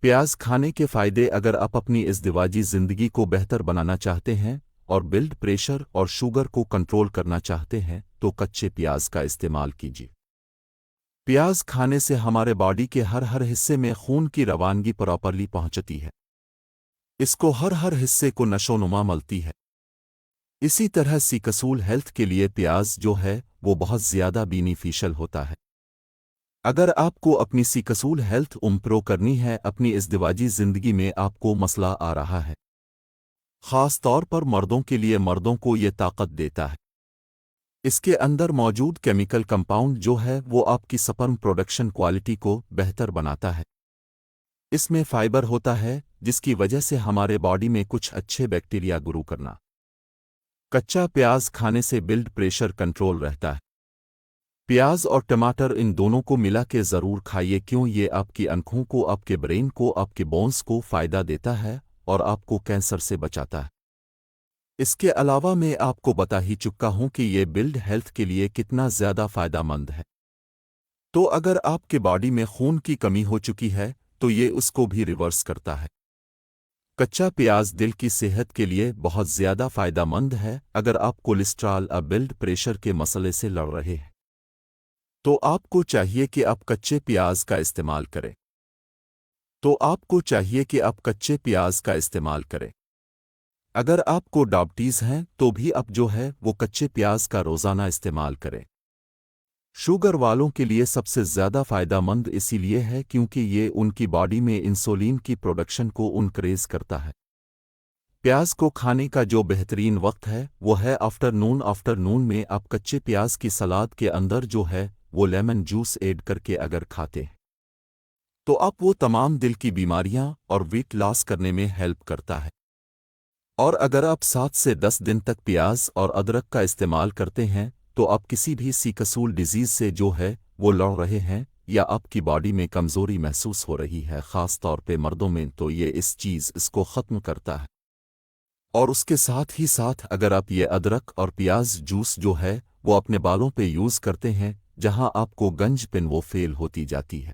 प्याज खाने के फायदे। अगर आप अपनी इज़दिवाजी ज़िंदगी को बेहतर बनाना चाहते हैं और ब्लड प्रेशर और शुगर को कंट्रोल करना चाहते हैं तो कच्चे प्याज का इस्तेमाल कीजिए। प्याज खाने से हमारे बॉडी के हर हिस्से में खून की रवानगी प्रॉपरली पहुंचती है। इसको हर हिस्से को नशोनुमा मिलती है। इसी तरह सीकसूल हेल्थ के लिए प्याज जो है वो बहुत ज़्यादा बेनिफिशियल होता है। अगर आपको अपनी सीकसूल हेल्थ इम्प्रूव करनी है, अपनी इज़दिवाजी ज़िंदगी में आपको मसला आ रहा है, ख़ास तौर पर मर्दों के लिए, मर्दों को ये ताकत देता है। इसके अंदर मौजूद केमिकल कंपाउंड जो है वो आपकी स्पर्म प्रोडक्शन क्वालिटी को बेहतर बनाता है। इसमें फाइबर होता है जिसकी वजह से हमारे बॉडी में कुछ अच्छे बैक्टीरिया ग्रो करना। कच्चा प्याज खाने से ब्लड प्रेशर कंट्रोल रहता है। प्याज और टमाटर इन दोनों को मिला के ज़रूर खाइए, क्यों ये आपकी आंखों को, आपके ब्रेन को, आपके बोन्स को फ़ायदा देता है और आपको कैंसर से बचाता है। इसके अलावा मैं आपको बता ही चुका हूं कि ये बिल्ड हेल्थ के लिए कितना ज़्यादा फ़ायदेमंद है। तो अगर आपके बॉडी में खून की कमी हो चुकी है तो ये उसको भी रिवर्स करता है। कच्चा प्याज दिल की सेहत के लिए बहुत ज़्यादा फ़ायदेमंद है। अगर आप कोलेस्ट्रॉल और ब्लड प्रेशर के मसले से लड़ रहे हैं तो आपको चाहिए कि आप कच्चे प्याज का इस्तेमाल करें। कच्चे प्याज का इस्तेमाल करें। अगर आपको डायबिटीज़ है तो भी आप जो है वो कच्चे प्याज का रोज़ाना इस्तेमाल करें। शुगर वालों के लिए सबसे ज़्यादा फ़ायदेमंद इसीलिए है क्योंकि ये उनकी बॉडी में इंसुलिन की प्रोडक्शन को इनक्रीज़ करता है। प्याज को खाने का जो बेहतरीन वक्त है वो है आफ्टरनून। आफ्टरनून में आप कच्चे प्याज की सलाद के अंदर जो है वो लेमन जूस ऐड करके अगर खाते हैं तो आप वो तमाम दिल की बीमारियां और वेट लॉस करने में हेल्प करता है। और अगर आप 7 से 10 दिन तक प्याज और अदरक का इस्तेमाल करते हैं तो आप किसी भी सीकसूल डिजीज़ से जो है वो लड़ रहे हैं या आपकी बॉडी में कमज़ोरी महसूस हो रही है, ख़ास तौर पे मर्दों में, तो ये इस चीज़ इसको ख़त्म करता है। और उसके साथ ही साथ अगर आप ये अदरक और प्याज जूस जो है वो अपने बालों पे यूज़ करते हैं, जहां आपको गंज पिन वो फेल होती जाती है,